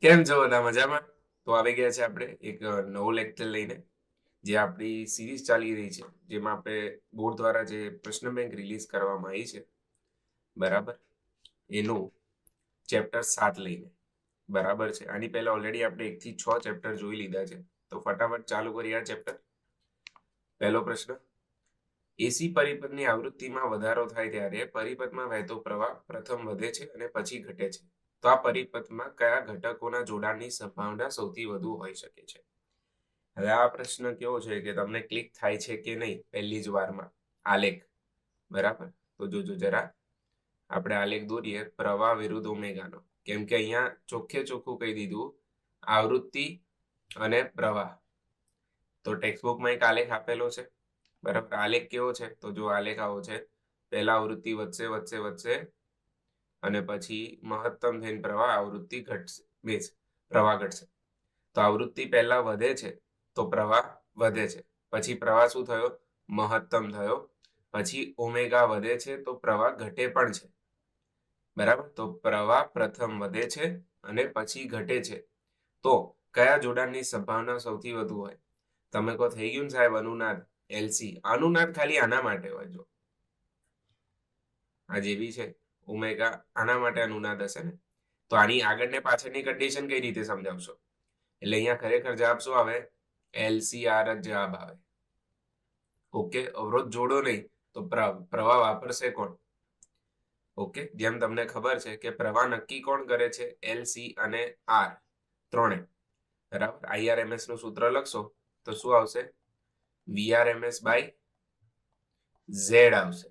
કેમ છો બધા મજામાં? તો આવી ગયા છે આપણે એક નવું લેક્ચર લઈને, જે આપણી સિરીઝ ચાલી રહી છે, જેમાં આપણે બોર્ડ દ્વારા જે પ્રશ્ન બેંક રિલીઝ કરવામાં આવી છે, બરાબર? એનું ચેપ્ટર 7 લઈને, બરાબર છે? આની પહેલા ઓલરેડી આપણે 1 થી 6 ચેપ્ટર જોઈ લીધા છે. તો ફટાફટ ચાલુ કરીએ આ ચેપ્ટર. પહેલો પ્રશ્ન: એસી પરિપથની આવૃત્તિમાં વધારો થાય ત્યારે પરિપથમાં વહેતો પ્રવાહ પ્રથમ વધે છે અને પછી ઘટે છે. તો આ પરિપથમાં કયા ઘટકોના જોડાણની સંભાવના સૌથી વધુ હોઈ શકે છે? હવે આ પ્રશ્ન કેવો છે કે તમને ક્લિક થાય છે કે નહીં પહેલી જ વારમાં આલેખ, બરાબર? તો જોજો જરા, આપણે આલેખ દોરીએ પ્રવાહ વિરુદ્ધ ઓમેગાનો, કેમ કે અહીંયા ચોખ્ખે ચોખ્ખું કહી દીધું આવૃત્તિ અને પ્રવાહ. તો ટેક્સ્ટ બુકમાં એક આલેખ આપેલો છે, બરાબર? આલેખ કેવો છે? તો જો આલેખ આવો છે, પહેલા આવૃત્તિ વધશે વધશે વધશે અને પછી મહત્તમ થઈને પ્રવાહ આવૃત્તિ ઘટશે, મીન્સ પ્રવાહ ઘટશે. તો આવૃત્તિ પહેલા વધે છે તો પ્રવાહ વધે છે, પછી પ્રવાહ શું થયો? મહત્તમ થયો. પછી ઓમેગા વધે છે તો પ્રવાહ ઘટે પણ છે, બરાબર? તો પ્રવાહ પ્રથમ વધે છે અને પછી ઘટે છે. તો કયા જોડાણની સંભાવના સૌથી વધુ હોય? તમે કહો થઈ ગયું ને સાહેબ અનુનાદ, એલસી. અનુનાદ ખાલી આના માટે હોય. જો આ જેવી છે ઓમેગા, આના માટે અનુનાદ હશે ને. તો આની આગળ ને પાછળની કન્ડિશન કઈ રીતે સમજાવશો? એટલે અહીંયા ખરેખર જવાબ શું આવે? LCR જ જવાબ આવે. ઓકે, અવરોધ જોડો નહીં તો પ્રવાહ વાપરશે કોણ? ઓકે, જેમ તમને ખબર છે કે પ્રવાહ નક્કી કોણ કરે છે? LC અને R ત્રણે, બરાબર? IRMS નું સૂત્ર લખશો તો શું આવશે? VRMS બાય Z આવશે.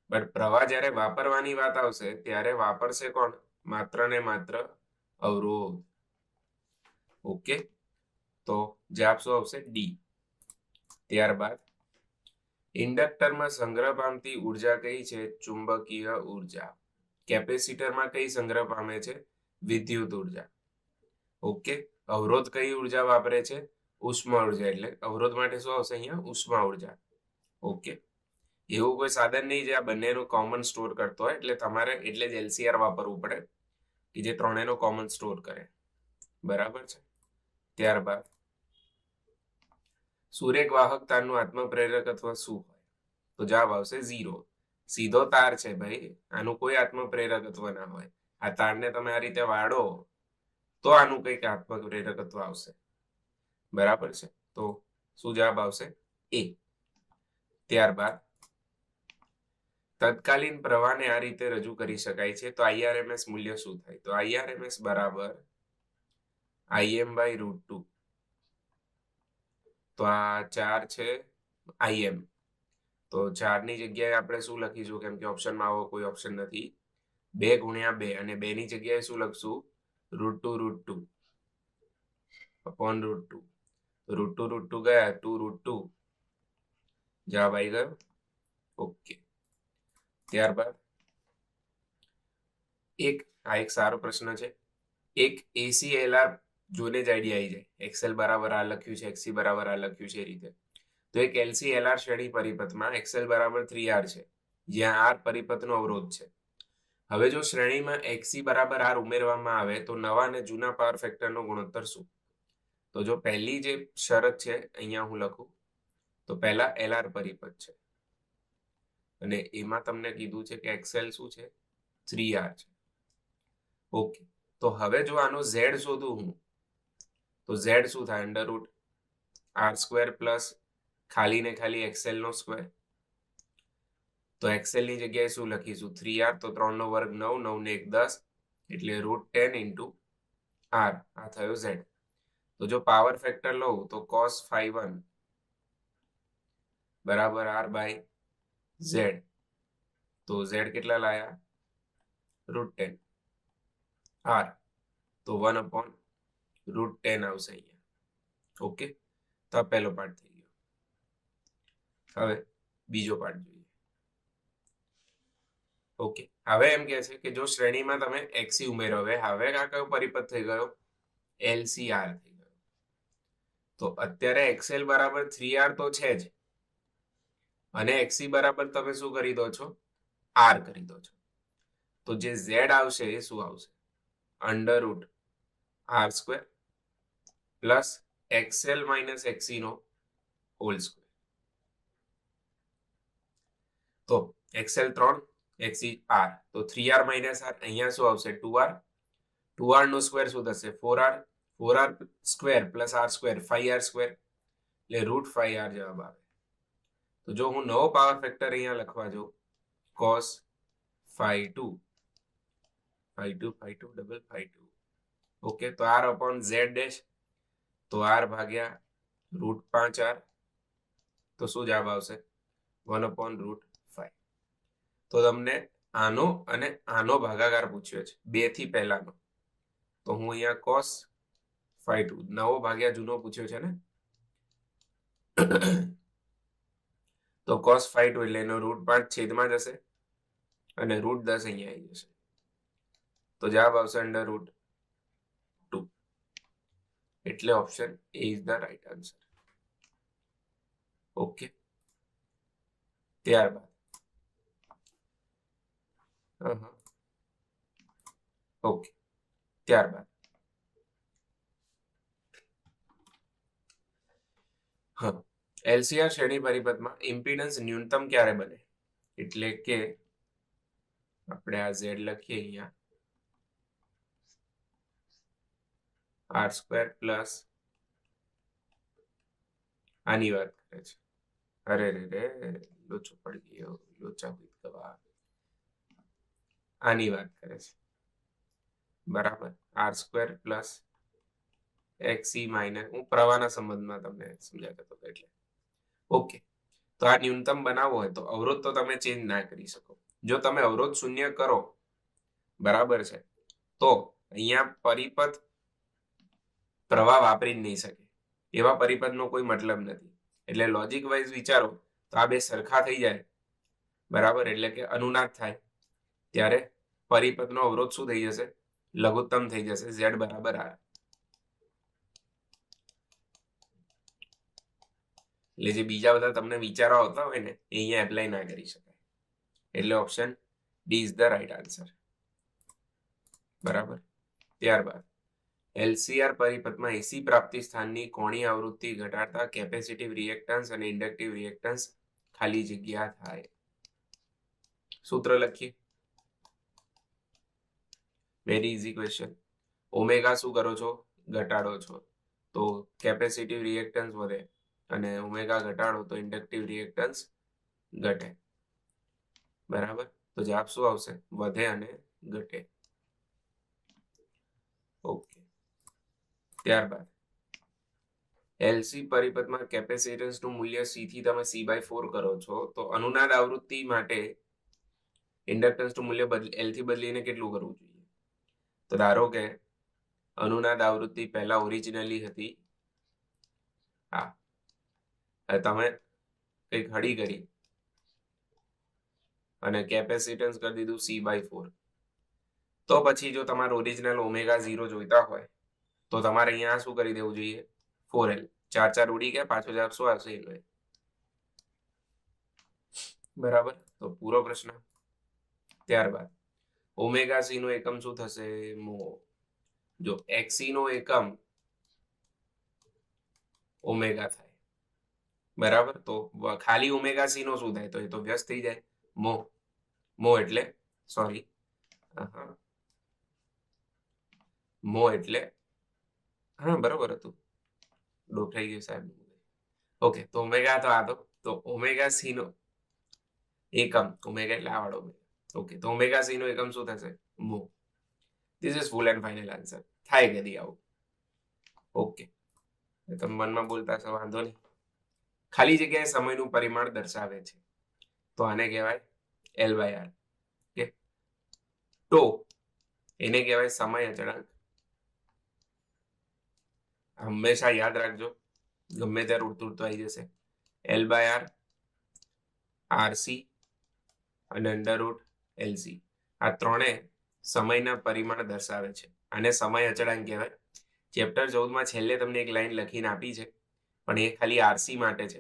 બટ પ્રવાહ જ્યારે વાપરવાની વાત આવશે ત્યારે વાપરશે કોણ? માત્ર ને માત્ર અવરોધ. ઓકે, તો જવાબ શું આવશે? ડી. ત્યારબાદ ઇન્ડક્ટરમાં સંગ્રહ પામતી ઉર્જા કઈ છે? ચુંબકીય ઉર્જા. કેપેસિટરમાં કઈ સંગ્રહ પામે છે? વિદ્યુત ઉર્જા. ઓકે, અવરોધ કઈ ઉર્જા વાપરે છે? ઉષ્મા ઉર્જા. એટલે અવરોધ માટે શું આવશે અહીંયા? ઉષ્મા ઉર્જા. ઓકે, એવું કોઈ સાધન નહીં જે આ બંનેનું કોમન સ્ટોર કરતો હોય, એટલે તમારે એટલે જ LCR વાપરવું પડે કે જે ત્રણેયનો કોમન સ્ટોર કરે, બરાબર છે? ત્યારબાદ સુરેખ વાહકતાનું આત્મપ્રેરકત્વ શું હોય? તો જવાબ આવશે 0. સીધો તાર છે ભાઈ, આનું કોઈ આત્મપ્રેરકત્વ ના હોય. આ તારને તમે આ રીતે વાળો તો આનું કંઈક આત્મપ્રેરકત્વ આવશે, બરાબર છે? તો શું જવાબ આવશે? એ. ત્યારબાદ તત્કાલીન પ્રવાહને આ રીતે રજૂ કરી શકાય છે, તો IRMS મૂલ્ય શું થાય? તો IRMS બરાબર Im/√2. તો આ 4 છે Im, તો 4 ની જગ્યાએ આપણે શું લખીશું? કેમ કે ઓપ્શનમાં આવો કોઈ ઓપ્શન નથી. 2 ગુણ્યા 2, અને 2 ની જગ્યાએ શું લખશું? √2 અપોન √2. √2 ગયા 2 √2, જવાબ આવી ગયો. ઓકે, ત્યારબાદ એક સારો પ્રશ્ન છે. એક ACLR જોઈને જ આઈડિયા આવી જાય. એક્સએલ બરાબર આ લખ્યું છે, XC બરાબર આ લખ્યું છે, એ રીતે. તો એક LCLR શ્રેણી પરિપથમાં XL બરાબર 3R છે, જ્યાં R પરિપથનો અવરોધ છે. હવે જો શ્રેણીમાં XC બરાબર R ઉમેરવામાં આવે તો નવા અને જૂના પાવર ફેક્ટરનો ગુણોત્તર શું? તો જો પહેલી જે શરત છે અહીંયા હું લખું, તો પહેલા LR પરિપથ છે અને એમાં તમને કીધું છે કે XL શું છે? 3R છે. ઓકે, તો હવે જો આનો Z શોધું હું, તો Z શું થાય? √R² પ્લસ ખાલી ને ખાલી XL નો સ્ક્વેર. તો XL ની જગ્યાએ શું લખીશું? 3R, તો 3 નો વર્ગ 9, 9 ને 1 10, એટલે √10 ઇન્ટુ R. આ થયો Z. તો જો પાવર ફેક્ટર લઉં તો cos phi1 બરાબર R બાય Z. તો Z કેટલા લાયા? √10. R તો 1 upon √10 આવશે અહીંયા. ઓકે, તો આ પહેલો પાર્ટ થઈ ગયો. હવે બીજો પાર્ટ જોઈએ. ઓકે, હવે એમ કહે છે કે જો શ્રેણીમાં તમે XC ઉમેરો, હવે આ કયો પરિપથ થઈ ગયો? LCR થઈ ગયો. તો અત્યારે XL બરાબર 3R તો છે જ, અને XC બરાબર તમે શું કરી દો છો? R કરી દો છો. તો જે Z આવશે એ શું આવશે? √ R square plus XL minus એક્સી નો હોલ સ્ક્વેર. તો એક્સએલ 3, એક્સી આર, તો 3r માઇનસ આર, અહીંયા શું આવશે 2r, 2r નો સ્ક્વેર શું થશે 4r, 4r square plus r square 5r square, એટલે √5r જવાબ આવે. તો જો હું નવો પાવર ફેક્ટર અહીંયા લખવા જાઉં cos phi2 double phi2, okay, તો r upon z ડેશ, તો r ભાગ્યા √5r, તો શું જવાબ આવશે 1 upon √5. તો તમને આનો અને આનો ભાગાકાર પૂછ્યો છે, 2 થી પહેલાનો, તો હું અહીંયા cos phi2 નવો ભાગ્યા જૂનો પૂછ્યો છે ને, તો cos phi2 એટલે એનો √5 છેદમાં જશે અને √10 અહીંયા આવી જશે, તો જવાબ આવશે √2. એટલે option A is the right answer. Okay, ત્યારબાદ ઓકે, ત્યારબાદ એલસીઆર શ્રેણી પરિપથમાં ઇમ્પિડન્સ ન્યૂનતમ ક્યારે બને? એટલે કે આપણે આ ઝેડ લખીએ અહીંયા આર સ્ક્વેર પ્લસ આની વાત કરે છે. અરે રે લોચો પડી ગયો, લોચા ગવા, આની વાત કરે છે, બરાબર. આર સ્ક્વેર પ્લસ એક્સી માઇનસ, હું પ્રવાહના સંબંધમાં તમને સમજાવતો હતો એટલે. ઓકે, તો આ ન્યૂનતમ બનાવવો હોય તો અવરોધ તો તમે ચેન્જ ના કરી શકો. જો તમે અવરોધ શૂન્ય કરો, બરાબર છે, તો અહીંયા પરિપથ પ્રવાહ વાપરી જ નહીં શકે, એવા પરિપથનો કોઈ મતલબ નથી. એટલે લોજિક વાઇઝ વિચારો તો આ બે સરખા થઈ જાય, બરાબર, એટલે કે અનુનાદ થાય, ત્યારે પરિપથનો અવરોધ શું થઈ જશે? લઘુત્તમ થઈ જશે, ઝેડ બરાબર આર. એટલે જે બીજા બધા તમને વિચારો આવતા હોય ને એ અહીંયા એપ્લાય ના કરી શકાય. એટલે option D is the right answer, બરાબર. ત્યારબાદ એલસીઆર પરિપથમાં એસી પ્રાપ્તિ સ્થાનની કોણીય આવૃત્તિ ઘટાડતા કેપેસિટિવ રિએક્ટન્સ અને ઇન્ડક્ટિવ રિએક્ટન્સ ખાલી જગ્યા થાય. સૂત્ર લખીએ, વેરી ઇઝી ક્વેશ્ચન. ઓમેગા શું કરો છો? ઘટાડો છો, તો કેપેસિટિવ રિએક્ટન્સ વધે, અને ઓમેગા ઘટાડો તો ઇન્ડક્ટિવ રિએક્ટન્સ ઘટે, બરાબર. તો જવાબ શું આવશે? વધે અને ઘટે. ઓકે, ત્યારબાદ એલસી પરિપથમાં કેપેસિટન્સનું મૂલ્ય સી થી તમે c/4 કરો છો, તો અનુનાદ આવૃત્તિ માટે ઇન્ડક્ટન્સનું મૂલ્ય એલ થી બદલીને કેટલું કરવું જોઈએ? તો ધારો કે અનુનાદ આવૃત્તિ પહેલા ઓરિજિનલી હતી હા, તમે કંઈક હળી કરી અને કેપેસિટન્સ કરી દીધું c/4, તો પછી જો તમારે ઓરિજિનલ ઓમેગા 0 જોઈતા હોય તો તમારે અહીંયા શું કરી દેવું જોઈએ? 4l, 4 ઉડી ગયા, પાછો જવાબ શું આવશે? એટલે બરાબર. તો પૂરો પ્રશ્ન. ત્યારબાદ ઓમેગા સી નો એકમ શું થશે? મો. જો એક્સી નો એકમ ઓમેગા થાય, બરાબર, તો ખાલી ઓમેગા સી નો શું થાય? તો એ તો વ્યસ્ત થઈ જાય, મો. મો એટલે સોરી, મો એટલે હા બરોબર હતું, ડોકાઈ ગયું સાહેબ. ઓકે, તો ઓમેગા તો આ તો ઓમેગા સી નો એકમ, ઓમેગા એટલે આ વાળો ઓમેગા. ઓકે, તો ઓમેગા સી નો એકમ શું થશે? મો. This is full and final answer. થાય કદી આવું? ઓકે, તમે મનમાં બોલતા છો વાંધો નહીં. ખાલી જગ્યાએ સમયનું પરિમાણ દર્શાવે છે, તો આને કહેવાય L/R. ઓકે, તો એને કહેવાય સમય અચળાંક. હંમેશા યાદ રાખજો, ગમે ત્યારે ઉડતું ઉડતું આવી જશે. L/R, RC અને √LC, આ ત્રણે સમયના પરિમાણ દર્શાવે છે. આને સમય અચળાંક કહેવાય. ચેપ્ટર 14માં છેલ્લે તમને એક લાઈન લખીને આપી છે, પણ એ ખાલી આરસી માટે છે,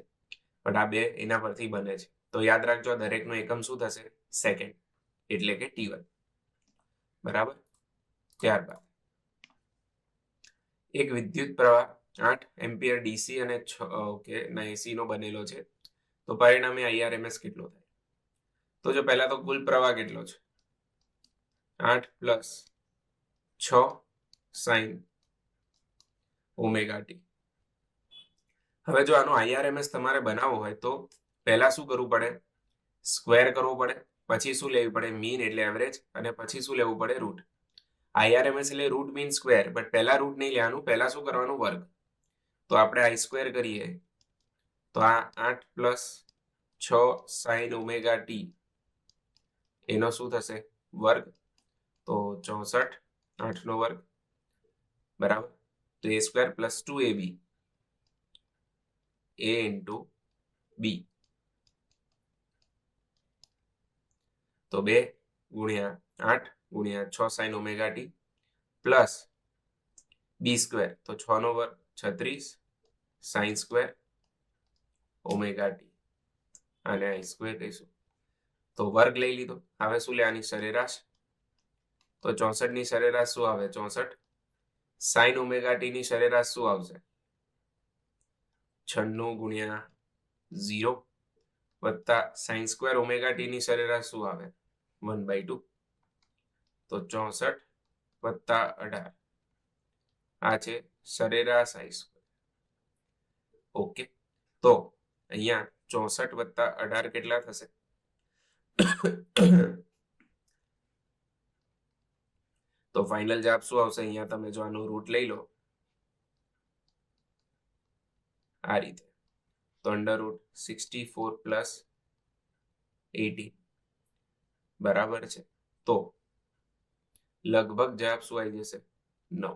પણ આ બે એના પરથી બને છે. તો યાદ રાખજો, દરેકનો એકમ શું થશે? સેકન્ડ, એટલે કે T1, બરાબર. ત્યારબાદ એક વિદ્યુત પ્રવાહ 8 એમ્પિયર ડીસી અને એસી નો બનેલો છે, તો પરિણામે IRMS કેટલો થાય? તો જો પહેલા તો કુલ પ્રવાહ કેટલો છે? 8 પ્લસ 6 સાઇન ઓમેગા ટી. હવે જો આનો IRMS તમારે બનાવવો હોય તો પહેલા શું કરવું પડે? સ્ક્વેર કરવો પડે, પછી શું લેવી પડે? મીન એટલે એવરેજ, અને પછી શું લેવું પડે? રૂટ. IRMS એટલે રૂટ મીન સ્ક્વેર, બટ પહેલા રૂટ નહીં લેવાનું, પહેલા શું કરવાનું? વર્ગ. તો આપણે આઈ સ્ક્વેર કરીએ તો આ 8 પ્લસ 6 સાઇન ઓમેગા ટી એનો શું થશે? વર્ગ. તો 64, 8 નો વર્ગ, બરાબર. તો a square plus 2ab a into b, તો 2 ગુણ્યા 8 ગુણ્યા 6 sine omega t plus b square, તો 6 નો વર્ગ 36 સાઇન સ્ક્વેર ઓમેગા ટી, અને આઈ સ્ક્વેર લઈશું તો વર્ગ લઈ લીધો. હવે શું લેવાની? સરેરાશ. તો 64 ની સરેરાશ શું આવે? 64 સાઇન ઓમેગા ટી ની સરેરાશ શું આવશે? 96 ગુણ્યા 0 વત્તા સાઇન સ્ક્વેર ઓમેગા ટી ની સરેરાશ શું આવે? 1/2. તો 64 વત્તા 18 આ છે સરેરાશ આઈ સ્ક્વેર. ઓકે, તો અહીંયા 64 વત્તા 18 કેટલા થશે? તો ફાઇનલ જવાબ શું આવશે? અહીંયા તમે જો આનો રૂટ લઈ લો આ રીતે, તો √64 પ્લસ 18 બરાબર છે. તો લગભગ જવાબ શું આવી જશે? 9.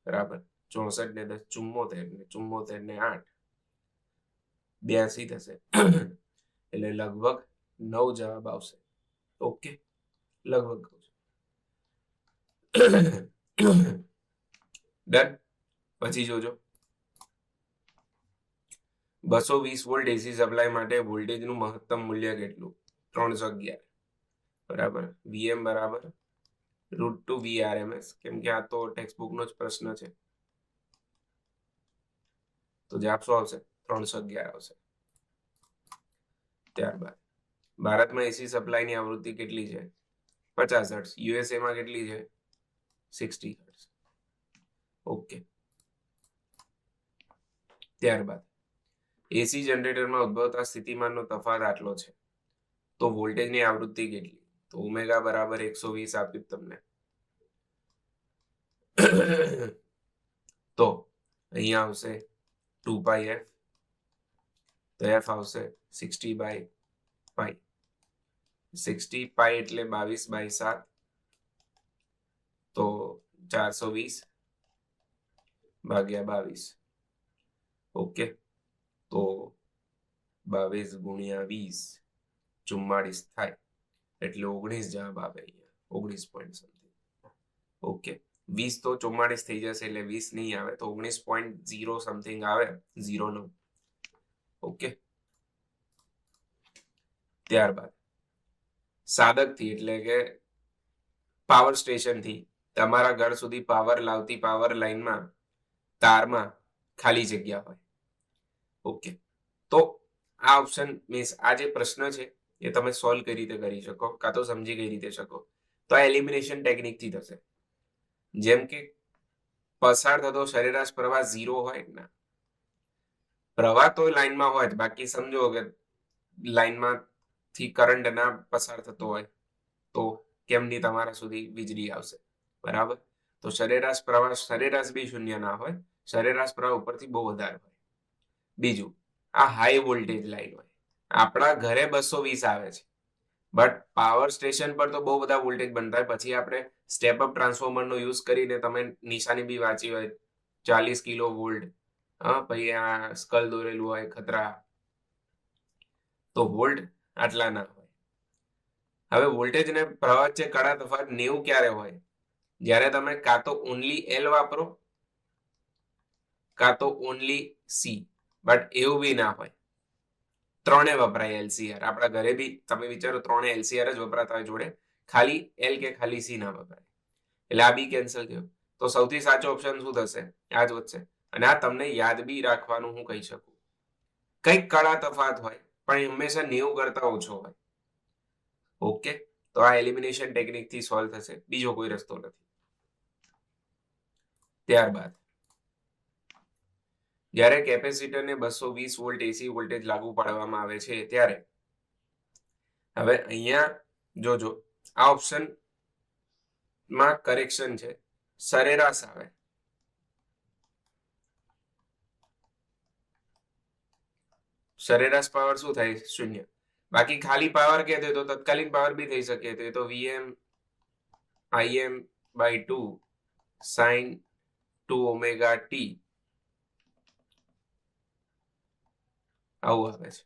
બરાબર. 64 ને 10 74, ને 74 ને 8 82 થશે. એટલે લગભગ 9 જવાબ આવશે. ઓકે, લગભગ ડન. પછી જોજો 220 વોલ્ટ એસી સપ્લાય માટે વોલ્ટેજનું મહત્તમ મૂલ્ય કેટલું? 311. બરાબર. વીએમ બરાબર √2 VRMS, કેમ કે આ તો ટેક્સ્ટબુક નો જ પ્રશ્ન છે. તો જવાબ શું આવશે? 311 આવશે. ત્યારબાદ ભારતમાં એસી સપ્લાયની આવૃત્તિ કેટલી છે? 50 હર્ટ્ઝ. યુએસએ માં કેટલી છે? 60 હર્ટ્ઝ. ઓકે, ત્યારબાદ એસી જનરેટરમાં ઉદ્ભવતા સ્થિતિમાનનો તફાવત આટલો છે, તો વોલ્ટેજની આવૃત્તિ કેટલી? તો ઓમેગા બરાબર 120 આપ્યું તમને. તો અહીંયા આવશે 2πf, તો f આવશે 60/π. 60π એટલે 22/7, તો 420 ભાગ્યા 22. ઓકે, તો 22 ગુણ્યા 20 44 થાય, એટલે 19 જવાબ આવે અહીંયા. 19 પોઈન્ટ સમથિંગ. ઓકે, 20 તો 44 થઈ જશે એટલે 20 નહીં આવે, તો 19.0 સમથિંગ આવે, 0 નો. ઓકે, ત્યારબાદ સાધકથી એટલે કે પાવર સ્ટેશનથી તમારા ઘર સુધી પાવર લાવતી પાવર લાઈનમાં તારમાં ખાલી જગ્યા હોય. ઓકે, તો આ ઓપ્શન મીન્સ આ જે પ્રશ્ન છે એ તમે સોલ્વ કઈ રીતે કરી શકો, કાં તો સમજી કઈ રીતે શકો? તો આ એલિમિનેશન ટેકનિકથી થશે. જેમ કે પસાર થતો સરેરાશ પ્રવાહ 0 હોય ને, પ્રવાહ તો લાઈનમાં હોય જ, બાકી સમજો કે લાઈનમાંથી કરંટ ના પસાર થતો હોય તો કેમની તમારા સુધી વીજળી આવશે? બરાબર. તો સરેરાશ પ્રવાહ, સરેરાશ બી શૂન્ય ના હોય, સરેરાશ પ્રવાહ ઉપરથી બહુ વધારે હોય. બીજું, આ હાઈ વોલ્ટેજ લાઈન હોય. આપણા ઘરે 220 આવે છે, બટ પાવર સ્ટેશન પર તો બહુ બધા વોલ્ટેજ બનતા હોય. પછી આપણે સ્ટેપ અપ ટ્રાન્સફોર્મરનો યુઝ કરીને તમે નિશાની બી વાંચી હોય, 40 કિલો વોલ્ટ. પછી આ સ્કલ દોરેલું હોય ખતરા, તો વોલ્ટ આટલા ના હોય. હવે વોલ્ટેજ ને પ્રવાહ વચ્ચે કડા તફાવત 90 ક્યારે હોય? જ્યારે તમે કાં તો ઓનલી એલ વાપરો, કાં તો ઓનલી સી. બટ એવું બી ના હોય, ત્રણે વપરાય LCR. આપણા ઘરે બી તમે વિચારો, ત્રણે LCR જ વપરાતા હોય જોડે, ખાલી એલ કે ખાલી સી ના વપરાય. એટલે આ બી કેન્સલ થયો. તો સૌથી સાચો ઓપ્શન શું થશે? આ જ વધશે. અને આ તમને યાદ બી રાખવાનું હું કહી શકું. કંઈક કળા તફાત હોય પણ હંમેશા 90 કરતા ઓછો હોય. ઓકે, તો આ એલિમિનેશન ટેકનિક થી સોલ્વ થશે, બીજો કોઈ રસ્તો નથી. ત્યારબાદ જ્યારે કેપેસિટરને 220 વોલ્ટ એસી વોલ્ટેજ લાગુ પાડવામાં આવે છે ત્યારે હવે અહીંયા જોજો, આ ઓપ્શન માં કરેક્શન છે, સરેરાશ આવે. સરેરાશ પાવર શું થાય? 0. બાકી ખાલી પાવર કહેते તો તત્કાલીન પાવર બી થઈ શકે, તો Vm Im by 2 sin 2 omega t આવું આવે છે.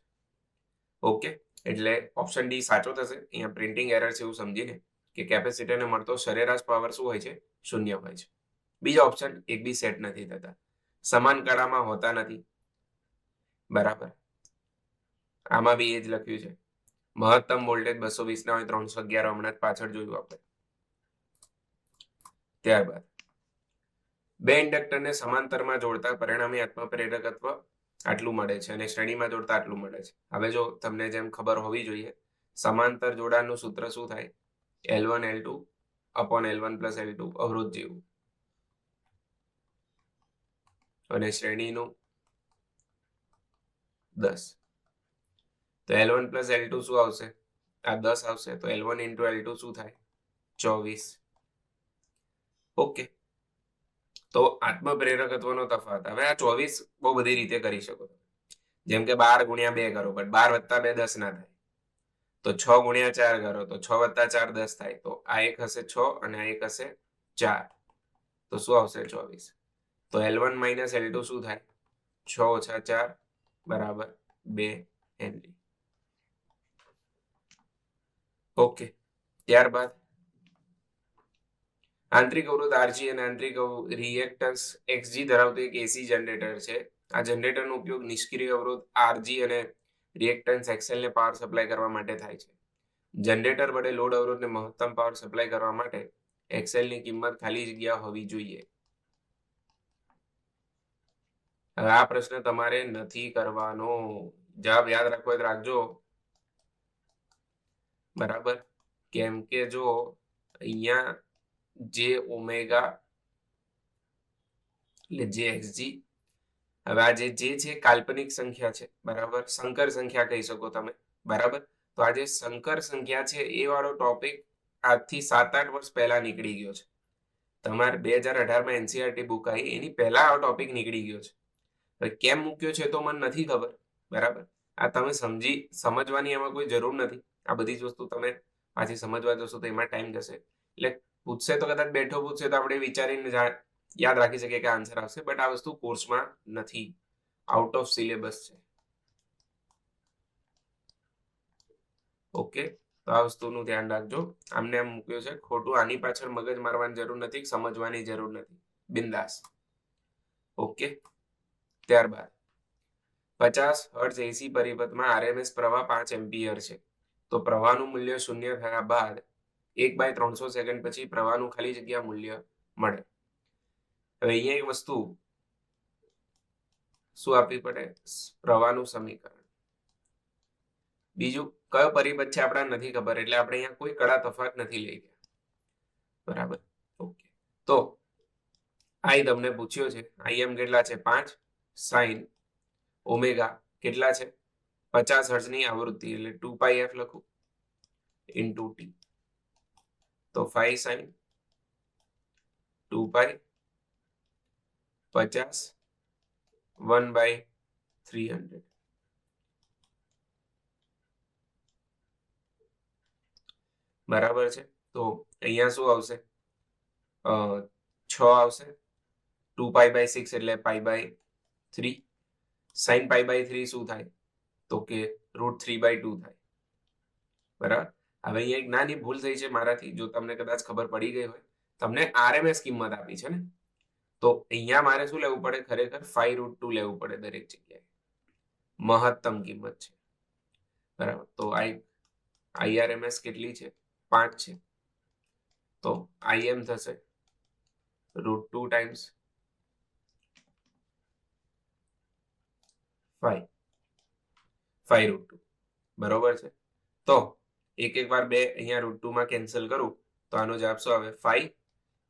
ઓકે, એટલે ઓપ્શન ડી સાચો થશે. અહીંયા પ્રિન્ટિંગ એરર છે એવું સમજીને કે કેપેસિટરને મળતો સરેરાશ પાવર શું હોય છે? 0 હોય છે. બીજા ઓપ્શન એક બી સેટ નથી થતા, સમાન કળામાં હોતા નથી. બરાબર, આમાં બી એ જ લખ્યું છે. મહત્તમ વોલ્ટેજ 220 ના હોય, 311 હમણાં જ પાછળ જોયું આપણે. ત્યારબાદ બે ઇન્ડક્ટરને સમાંતરમાં જોડતા પરિણામી આત્મપ્રેરકત્વ આટલું મળે છે અને શ્રેણીમાં જોડતા આટલું મળે છે. હવે જો તમને જેમ ખબર હોવી જોઈએ, સમાંતર જોડાણનું સૂત્ર શું થાય? L1 L2 upon L1 plus L2 અવરોધ જેવું, અને શ્રેણીનું 10. તો L1 plus L2 શું આવશે? આ 10 આવશે, તો L1 into L2 શું થાય? 24. ઓકે, તો આત્મપ્રેરકત્વનો તફાવત. હવે આ 24 બહુ બધી રીતે કરી શકો, જેમ કે 12 ગુણ્યા 2 કરો, બટ 12 વત્તા 2 10 ના થાય. તો 6 ગુણ્યા 4 કરો, તો 6 વત્તા 4 10 થાય. તો આ એક હશે 6 અને આ એક હશે 4, તો શું આવશે? 24. તો L1 minus L2 શું થાય? 6 ઓછા 4 બરાબર 2 હેનરી. ઓકે, ત્યારબાદ આંતરિક અવરોધ આરજી અને આંતરિક રિએક્ટન્સ એક્સજી ધરાવતું એક એસી જનરેટર છે. આ જનરેટરનો ઉપયોગ નિષ્ક્રિય અવરોધ આરજી અને રિએક્ટન્સ એક્સએલને પાવર સપ્લાય કરવા માટે થાય છે. જનરેટર વડે લોડ અવરોધને મહત્તમ પાવર સપ્લાય કરવા માટે એક્સએલની કિંમત ખાલી જગ્યા હોવી જોઈએ. હવે આ પ્રશ્ન તમારે નથી કરવાનો, જવાબ યાદ રાખવો હોય તો રાખજો. બરાબર, કેમ કે જો અહીંયા જે ઓમેગા એટલે જે એક્સજી, હવે આ જે છે કાલ્પનિક સંખ્યા છે. બરાબર, સંકર સંખ્યા કહી શકો તમે. બરાબર, તો આ જે સંકર સંખ્યા છે એ વાળો ટોપિક આજથી 7-8 વર્ષ પહેલા નીકળી ગયો છે. તમારે 2018 એનસીઆરટી બુક આવી, એની પહેલા આ ટોપિક નીકળી ગયો છે. હવે કેમ મૂક્યો છે તો મને નથી ખબર. બરાબર, આ તમે સમજવાની એમાં કોઈ જરૂર નથી. આ બધી જ વસ્તુ તમે પાછી સમજવા જશો તો એમાં ટાઈમ જશે. એટલે પૂછશે તો કદાચ બેઠો પૂછશે તો આપણે વિચારીને યાદ રાખી શકીએ કે આન્સર આવશે, બટ આ વસ્તુ કોર્સમાં નથી, આઉટ ઓફ સિલેબસ છે. ઓકે, તો આ વસ્તુનું ધ્યાન રાખજો. આમને આમ મૂક્યો છે, ખોટું આની પાછળ મગજ મારવાની જરૂર નથી, સમજવાની જરૂર નથી, બિંદાસ. ઓકે, ત્યારબાદ 50 હર્ટ્ઝ એસી પરિપથમાં આરએમએસ પ્રવાહ 5 એમ્પિયર છે. તો પ્રવાહનું મૂલ્ય 0 થયા બાદ 1/300 સેકન્ડ પછી પ્રવાહનું ખાલી જગ્યા મૂલ્ય મળે. હવે અહીંયા એક વસ્તુ શું આપવી પડે? પ્રવાહનું સમીકરણ. બીજું કયો પરિપથ છે આપણા નથી ખબર, એટલે આપણે અહીંયા કોઈ કળા તફાવત નથી લઈ ગયા. બરાબર, ઓકે. તો આઈ તમને પૂછ્યો છે, આઈએમ કેટલા છે? 5 સાઇન ઓમેગા કેટલા છે? 50 હર્ટ્ઝની આવૃત્તિ, એટલે 2πf લખું ઇન્ટુ ટી. તો 5 સાઇન 2π 50 1/300. બરાબર છે, તો અહીંયા શું આવશે? 6 આવશે. 2π/6 એટલે π/3. sin π/3 શું થાય? તો કે √3/2 થાય. બરાબર, હવે અહીંયા એક નાની ભૂલ થઈ છે મારાથી, જો તમને કદાચ ખબર પડી ગઈ હોય. તમને આરએમએસ કિંમત આપી છે ને, તો અહીંયા મારે શું લેવું પડે? ખરેખર 5√2 લેવું પડે દરેક જગ્યાએ. મહત્તમ કિંમત છે. બરાબર, તો આઈઆરએમએસ કેટલી છે? 5 છે. તો આઈએમ થશે √2 ટાઈમ્સ 5 5 √2 બરોબર છે. તો એક વાર બે અહીંયા √2 માં કેન્સલ કરું તો આનો જવાબ શું આવે 5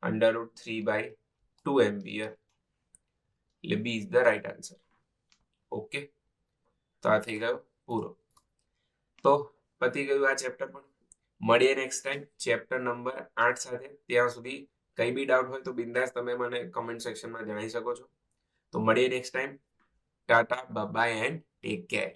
√3/2 એમ્પિયર. એટલે B is the right answer. Okay, તો આ થઈ ગયો પૂરો. તો પતી ગયું આ ચેપ્ટર પણ. મળીએ નેક્સ્ટ ટાઈમ ચેપ્ટર નંબર 8 સાથે. ત્યાં સુધી કઈ બી ડાઉટ હોય તો બિંદાસ તમે મને કમેન્ટ સેક્શનમાં જણાવી શકો છો. તો મળીએ next time. Tata by and take care.